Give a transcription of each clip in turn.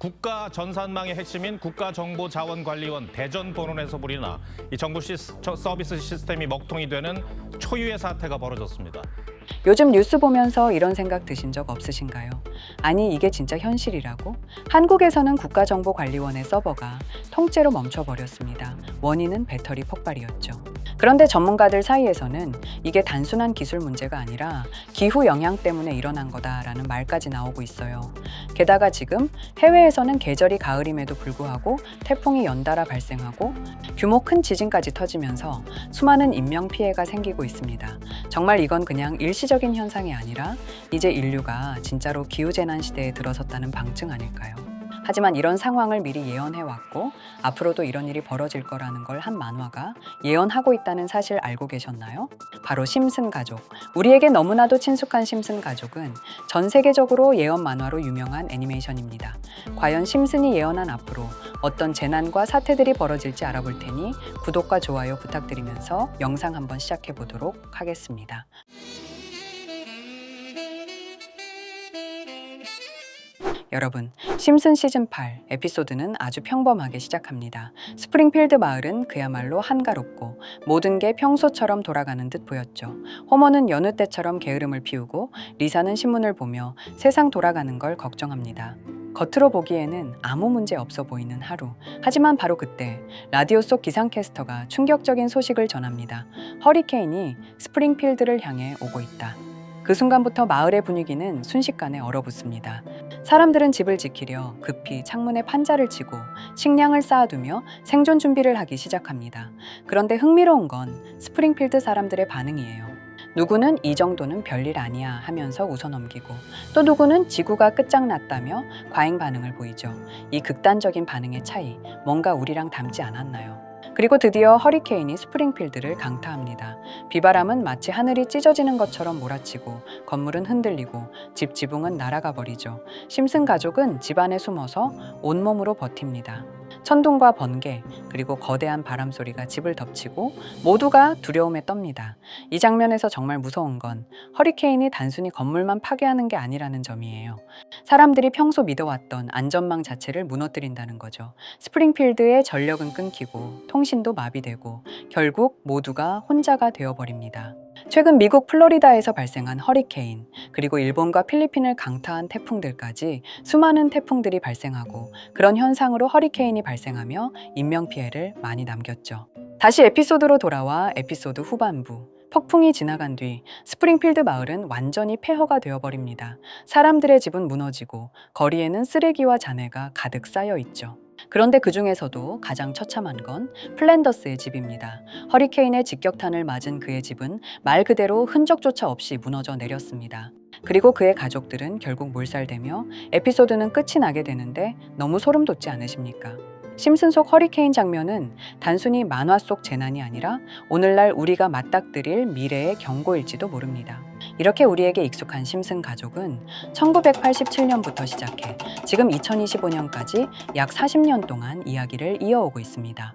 국가 전산망의 핵심인 국가정보자원관리원 대전본원에서 벌이나 이 정부 서비스 시스템이 먹통이 되는 초유의 사태가 벌어졌습니다. 요즘 뉴스 보면서 이런 생각 드신 적 없으신가요? 아니, 이게 진짜 현실이라고? 한국에서는 국가정보관리원의 서버가 통째로 멈춰버렸습니다. 원인은 배터리 폭발이었죠. 그런데 전문가들 사이에서는 이게 단순한 기술 문제가 아니라 기후 영향 때문에 일어난 거다라는 말까지 나오고 있어요. 게다가 지금 해외에서는 계절이 가을임에도 불구하고 태풍이 연달아 발생하고 규모 큰 지진까지 터지면서 수많은 인명피해가 생기고 있습니다. 정말 이건 그냥 일시적인 현상이 아니라 이제 인류가 진짜로 기후재난 시대에 들어섰다는 방증 아닐까요? 하지만 이런 상황을 미리 예언해왔고 앞으로도 이런 일이 벌어질 거라는 걸 한 만화가 예언하고 있다는 사실 알고 계셨나요? 바로 심슨 가족. 우리에게 너무나도 친숙한 심슨 가족은 전 세계적으로 예언 만화로 유명한 애니메이션입니다. 과연 심슨이 예언한 앞으로 어떤 재난과 사태들이 벌어질지 알아볼 테니 구독과 좋아요 부탁드리면서 영상 한번 시작해 보도록 하겠습니다. 여러분, 심슨 시즌 8 에피소드는 아주 평범하게 시작합니다. 스프링필드 마을은 그야말로 한가롭고 모든 게 평소처럼 돌아가는 듯 보였죠. 호머는 여느 때처럼 게으름을 피우고 리사는 신문을 보며 세상 돌아가는 걸 걱정합니다. 겉으로 보기에는 아무 문제 없어 보이는 하루. 하지만 바로 그때 라디오 속 기상캐스터가 충격적인 소식을 전합니다. 허리케인이 스프링필드를 향해 오고 있다. 그 순간부터 마을의 분위기는 순식간에 얼어붙습니다. 사람들은 집을 지키려 급히 창문에 판자를 치고 식량을 쌓아두며 생존 준비를 하기 시작합니다. 그런데 흥미로운 건 스프링필드 사람들의 반응이에요. 누구는 이 정도는 별일 아니야 하면서 웃어넘기고 또 누구는 지구가 끝장났다며 과잉 반응을 보이죠. 이 극단적인 반응의 차이, 뭔가 우리랑 닮지 않았나요? 그리고 드디어 허리케인이 스프링필드를 강타합니다. 비바람은 마치 하늘이 찢어지는 것처럼 몰아치고 건물은 흔들리고 집 지붕은 날아가 버리죠. 심슨 가족은 집 안에 숨어서 온몸으로 버팁니다. 천둥과 번개 그리고 거대한 바람 소리가 집을 덮치고 모두가 두려움에 떱니다. 이 장면에서 정말 무서운 건 허리케인이 단순히 건물만 파괴하는 게 아니라는 점이에요. 사람들이 평소 믿어왔던 안전망 자체를 무너뜨린다는 거죠. 스프링필드의 전력은 끊기고 통신도 마비되고 결국 모두가 혼자가 되어버립니다. 최근 미국 플로리다에서 발생한 허리케인, 그리고 일본과 필리핀을 강타한 태풍들까지 수많은 태풍들이 발생하고 그런 현상으로 허리케인이 발생하며 인명피해를 많이 남겼죠. 다시 에피소드로 돌아와 에피소드 후반부. 폭풍이 지나간 뒤 스프링필드 마을은 완전히 폐허가 되어버립니다. 사람들의 집은 무너지고 거리에는 쓰레기와 잔해가 가득 쌓여 있죠. 그런데 그 중에서도 가장 처참한 건 플랜더스의 집입니다. 허리케인의 직격탄을 맞은 그의 집은 말 그대로 흔적조차 없이 무너져 내렸습니다. 그리고 그의 가족들은 결국 몰살되며 에피소드는 끝이 나게 되는데 너무 소름 돋지 않으십니까? 심슨 속 허리케인 장면은 단순히 만화 속 재난이 아니라 오늘날 우리가 맞닥뜨릴 미래의 경고일지도 모릅니다. 이렇게 우리에게 익숙한 심슨 가족은 1987년부터 시작해 지금 2025년까지 약 40년 동안 이야기를 이어오고 있습니다.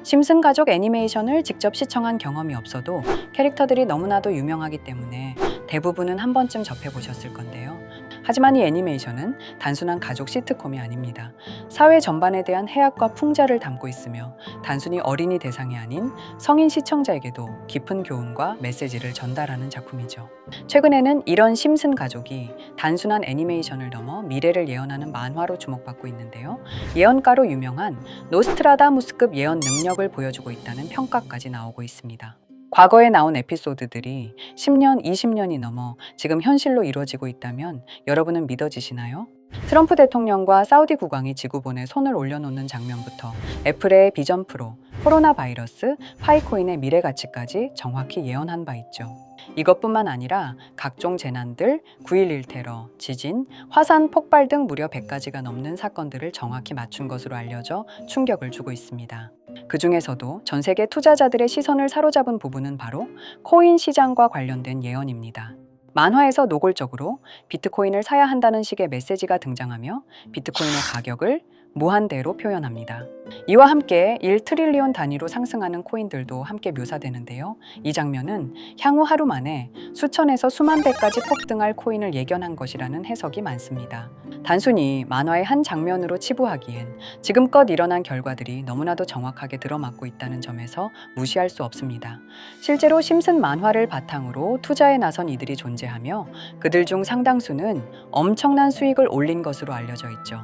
심슨 가족 애니메이션을 직접 시청한 경험이 없어도 캐릭터들이 너무나도 유명하기 때문에 대부분은 한 번쯤 접해보셨을 건데요. 하지만 이 애니메이션은 단순한 가족 시트콤이 아닙니다. 사회 전반에 대한 해악과 풍자를 담고 있으며 단순히 어린이 대상이 아닌 성인 시청자에게도 깊은 교훈과 메시지를 전달하는 작품이죠. 최근에는 이런 심슨 가족이 단순한 애니메이션을 넘어 미래를 예언하는 만화로 주목받고 있는데요. 예언가로 유명한 노스트라다무스급 예언 능력을 보여주고 있다는 평가까지 나오고 있습니다. 과거에 나온 에피소드들이 10년, 20년이 넘어 지금 현실로 이루어지고 있다면 여러분은 믿어지시나요? 트럼프 대통령과 사우디 국왕이 지구본에 손을 올려놓는 장면부터 애플의 비전 프로, 코로나 바이러스, 파이코인의 미래 가치까지 정확히 예언한 바 있죠. 이것뿐만 아니라 각종 재난들, 9.11 테러, 지진, 화산 폭발 등 무려 100가지가 넘는 사건들을 정확히 맞춘 것으로 알려져 충격을 주고 있습니다. 그 중에서도 전 세계 투자자들의 시선을 사로잡은 부분은 바로 코인 시장과 관련된 예언입니다. 만화에서 노골적으로 비트코인을 사야 한다는 식의 메시지가 등장하며 비트코인의 가격을 무한대로 표현합니다. 이와 함께 1트릴리온 단위로 상승하는 코인들도 함께 묘사되는데요. 이 장면은 향후 하루 만에 수천에서 수만 배까지 폭등할 코인을 예견한 것이라는 해석이 많습니다. 단순히 만화의 한 장면으로 치부하기엔 지금껏 일어난 결과들이 너무나도 정확하게 들어맞고 있다는 점에서 무시할 수 없습니다. 실제로 심슨 만화를 바탕으로 투자에 나선 이들이 존재하며 그들 중 상당수는 엄청난 수익을 올린 것으로 알려져 있죠.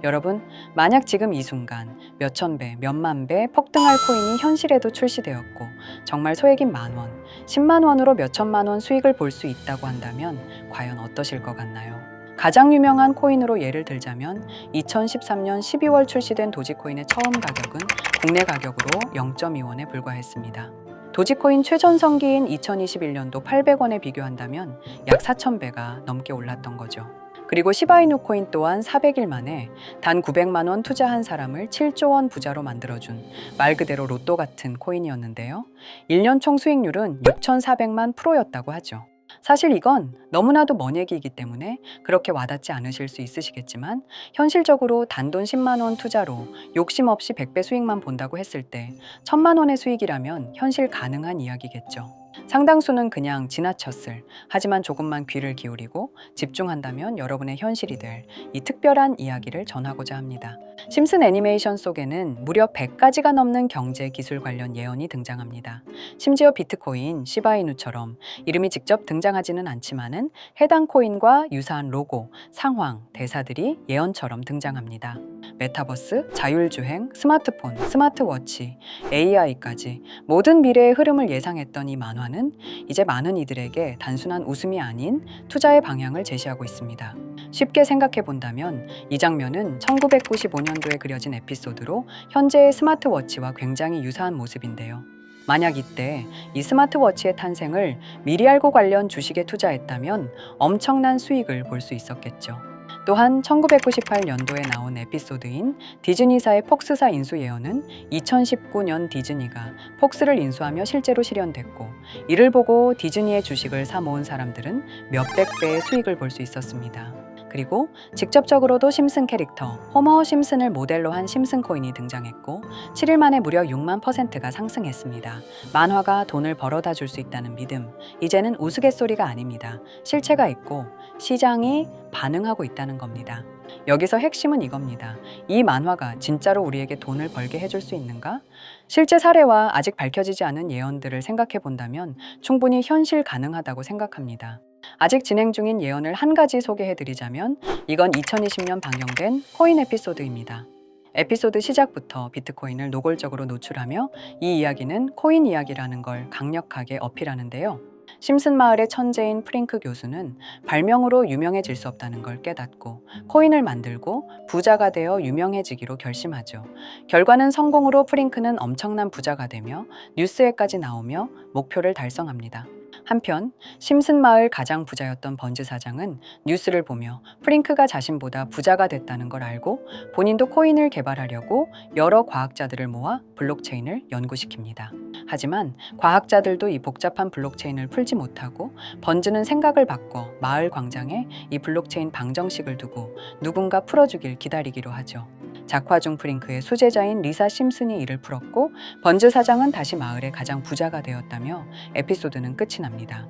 여러분, 만약 지금 이 순간 몇천 배, 몇만 배 폭등할 코인이 현실에도 출시되었고 정말 소액인 10,000원, 10만 원으로 몇천만 원 수익을 볼 수 있다고 한다면 과연 어떠실 것 같나요? 가장 유명한 코인으로 예를 들자면 2013년 12월 출시된 도지코인의 처음 가격은 국내 가격으로 0.2원에 불과했습니다. 도지코인 최전성기인 2021년도 800원에 비교한다면 약 4,000배가 넘게 올랐던 거죠. 그리고 시바이누 코인 또한 400일 만에 단 900만 원 투자한 사람을 7조 원 부자로 만들어준 말 그대로 로또 같은 코인이었는데요. 1년 총 수익률은 6,400만 프로였다고 하죠. 사실 이건 너무나도 먼 얘기이기 때문에 그렇게 와닿지 않으실 수 있으시겠지만 현실적으로 단돈 10만 원 투자로 욕심 없이 100배 수익만 본다고 했을 때 1,000만 원의 수익이라면 현실 가능한 이야기겠죠. 상당수는 그냥 지나쳤을, 하지만 조금만 귀를 기울이고 집중한다면 여러분의 현실이 될 이 특별한 이야기를 전하고자 합니다. 심슨 애니메이션 속에는 무려 100가지가 넘는 경제 기술 관련 예언이 등장합니다. 심지어 비트코인, 시바이누처럼 이름이 직접 등장하지는 않지만은 해당 코인과 유사한 로고, 상황, 대사들이 예언처럼 등장합니다. 메타버스, 자율주행, 스마트폰, 스마트워치, AI까지 모든 미래의 흐름을 예상했던 이 만화는 이제 많은 이들에게 단순한 웃음이 아닌 투자의 방향을 제시하고 있습니다. 쉽게 생각해 본다면 이 장면은 1995년도에 그려진 에피소드로 현재의 스마트워치와 굉장히 유사한 모습인데요. 만약 이때 이 스마트워치의 탄생을 미리 알고 관련 주식에 투자했다면 엄청난 수익을 볼 수 있었겠죠. 또한 1998년도에 나온 에피소드인 디즈니사의 폭스사 인수 예언은 2019년 디즈니가 폭스를 인수하며 실제로 실현됐고, 이를 보고 디즈니의 주식을 사 모은 사람들은 몇백 배의 수익을 볼 수 있었습니다. 그리고 직접적으로도 심슨 캐릭터 호머 심슨을 모델로 한 심슨 코인이 등장했고 7일 만에 무려 6만%가 상승했습니다. 만화가 돈을 벌어다 줄 수 있다는 믿음, 이제는 우스갯소리가 아닙니다. 실체가 있고 시장이 반응하고 있다는 겁니다. 여기서 핵심은 이겁니다. 이 만화가 진짜로 우리에게 돈을 벌게 해줄 수 있는가? 실제 사례와 아직 밝혀지지 않은 예언들을 생각해 본다면 충분히 현실 가능하다고 생각합니다. 아직 진행 중인 예언을 한 가지 소개해드리자면 이건 2020년 방영된 코인 에피소드입니다. 에피소드 시작부터 비트코인을 노골적으로 노출하며 이 이야기는 코인 이야기라는 걸 강력하게 어필하는데요. 심슨 마을의 천재인 프링크 교수는 발명으로 유명해질 수 없다는 걸 깨닫고 코인을 만들고 부자가 되어 유명해지기로 결심하죠. 결과는 성공으로 프링크는 엄청난 부자가 되며 뉴스에까지 나오며 목표를 달성합니다. 한편 심슨 마을 가장 부자였던 번즈 사장은 뉴스를 보며 프링크가 자신보다 부자가 됐다는 걸 알고 본인도 코인을 개발하려고 여러 과학자들을 모아 블록체인을 연구시킵니다. 하지만 과학자들도 이 복잡한 블록체인을 풀지 못하고 번즈는 생각을 바꿔 마을 광장에 이 블록체인 방정식을 두고 누군가 풀어주길 기다리기로 하죠. 작화 중 프링크의 수제자인 리사 심슨이 이를 풀었고 번즈 사장은 다시 마을의 가장 부자가 되었다며 에피소드는 끝이 납니다.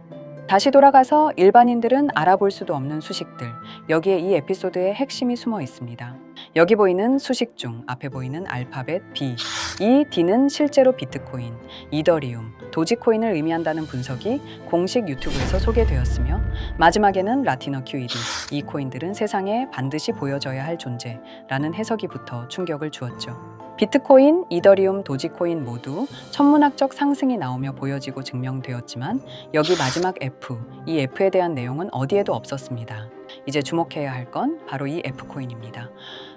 다시 돌아가서 일반인들은 알아볼 수도 없는 수식들, 여기에 이 에피소드의 핵심이 숨어 있습니다. 여기 보이는 수식 중 앞에 보이는 알파벳 B, 이 D는 실제로 비트코인, 이더리움, 도지코인을 의미한다는 분석이 공식 유튜브에서 소개되었으며 마지막에는 라티너 QED, 이 코인들은 세상에 반드시 보여져야 할 존재라는 해석이 붙어 충격을 주었죠. 비트코인, 이더리움, 도지코인 모두 천문학적 상승이 나오며 보여지고 증명되었지만 여기 마지막 F, 이 F에 대한 내용은 어디에도 없었습니다. 이제 주목해야 할 건 바로 이 F코인입니다.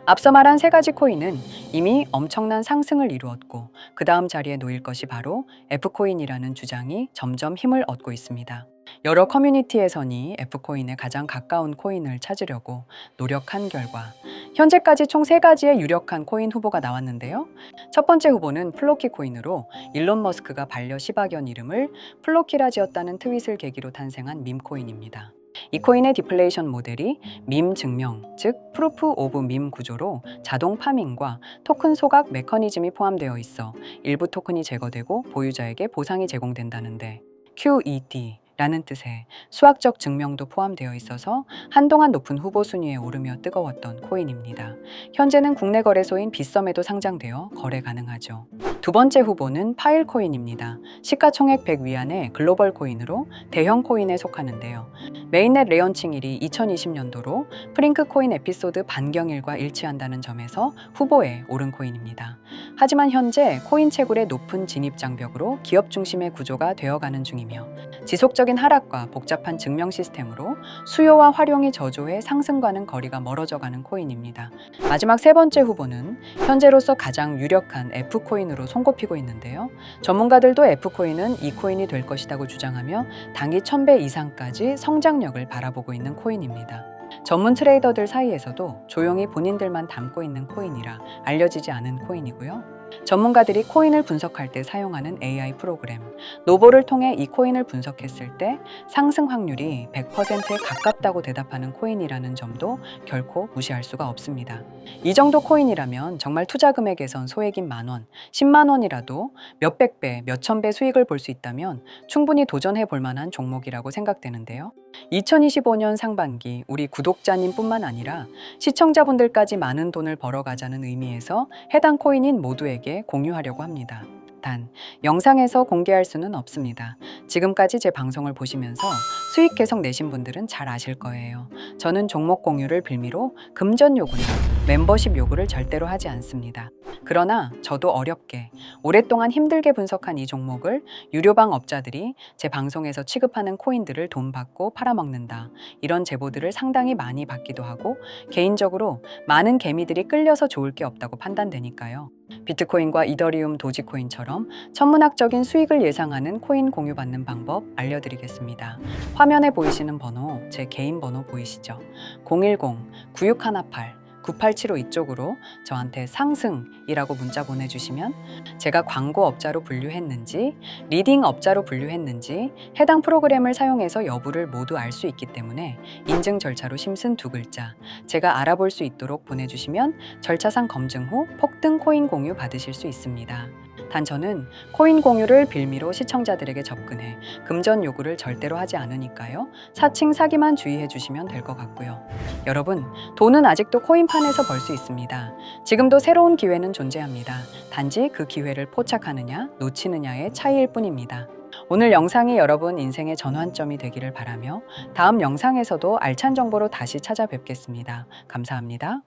앞서 말한 세 가지 코인은 이미 엄청난 상승을 이루었고 그 다음 자리에 놓일 것이 바로 F코인이라는 주장이 점점 힘을 얻고 있습니다. 여러 커뮤니티에서는 F코인에 가장 가까운 코인을 찾으려고 노력한 결과 현재까지 총 3가지의 유력한 코인 후보가 나왔는데요. 첫 번째 후보는 플로키 코인으로 일론 머스크가 반려 시바견 이름을 플로키라 지었다는 트윗을 계기로 탄생한 밈코인입니다. 이 코인의 디플레이션 모델이 밈 증명, 즉 프루프 오브 밈 구조로 자동 파밍과 토큰 소각 메커니즘이 포함되어 있어 일부 토큰이 제거되고 보유자에게 보상이 제공된다는데 QED 라는 뜻의 수학적 증명도 포함되어 있어서 한동안 높은 후보 순위에 오르며 뜨거웠던 코인입니다. 현재는 국내 거래소인 빗썸에도 상장되어 거래 가능하죠. 두 번째 후보는 파일코인입니다. 시가총액 100 위안의 글로벌 코인으로 대형 코인에 속하는데요. 메인넷 레언칭일이 2020년도로 프링크 코인 에피소드 반경일과 일치한다는 점에서 후보에 오른 코인입니다. 하지만 현재 코인 채굴의 높은 진입 장벽으로 기업 중심의 구조가 되어가는 중이며 지속적인 하락과 복잡한 증명 시스템으로 수요와 활용이 저조해 상승과는 거리가 멀어져가는 코인입니다. 마지막 세 번째 후보는 현재로서 가장 유력한 F코인으로 손꼽히고 있는데요. 전문가들도 F코인은 이 코인이 될 것이라고 주장하며 단기 1000배 이상까지 성장력을 바라보고 있는 코인입니다. 전문 트레이더들 사이에서도 조용히 본인들만 담고 있는 코인이라 알려지지 않은 코인이고요. 전문가들이 코인을 분석할 때 사용하는 AI 프로그램 노보를 통해 이 코인을 분석했을 때 상승 확률이 100%에 가깝다고 대답하는 코인이라는 점도 결코 무시할 수가 없습니다. 이 정도 코인이라면 정말 투자 금액에선 소액인 10,000원, 10만 원이라도 몇백 배, 몇천 배 수익을 볼 수 있다면 충분히 도전해 볼 만한 종목이라고 생각되는데요. 2025년 상반기 우리 구독자님뿐만 아니라 시청자분들까지 많은 돈을 벌어가자는 의미에서 해당 코인인 모두에게 공유하려고 합니다. 단, 영상에서 공개할 수는 없습니다. 지금까지 제 방송을 보시면서 수익 계속 내신 분들은 잘 아실 거예요. 저는 종목 공유를 빌미로 금전 요구나 멤버십 요구를 절대로 하지 않습니다. 그러나 저도 어렵게 오랫동안 힘들게 분석한 이 종목을 유료방 업자들이 제 방송에서 취급하는 코인들을 돈 받고 팔아먹는다. 이런 제보들을 상당히 많이 받기도 하고 개인적으로 많은 개미들이 끌려서 좋을 게 없다고 판단되니까요. 비트코인과 이더리움, 도지코인처럼 천문학적인 수익을 예상하는 코인 공유받는 방법 알려드리겠습니다. 화면에 보이시는 번호, 제 개인 번호 보이시죠? 010-9618-9875 이쪽으로 저한테 상승이라고 문자 보내주시면 제가 광고 업자로 분류했는지, 리딩 업자로 분류했는지 해당 프로그램을 사용해서 여부를 모두 알 수 있기 때문에 인증 절차로 심슨 2글자 제가 알아볼 수 있도록 보내주시면 절차상 검증 후 폭등 코인 공유 받으실 수 있습니다. 단 저는 코인 공유를 빌미로 시청자들에게 접근해 금전 요구를 절대로 하지 않으니까요. 사칭 사기만 주의해 주시면 될 것 같고요. 여러분, 돈은 아직도 코인판에서 벌 수 있습니다. 지금도 새로운 기회는 존재합니다. 단지 그 기회를 포착하느냐, 놓치느냐의 차이일 뿐입니다. 오늘 영상이 여러분 인생의 전환점이 되기를 바라며 다음 영상에서도 알찬 정보로 다시 찾아뵙겠습니다. 감사합니다.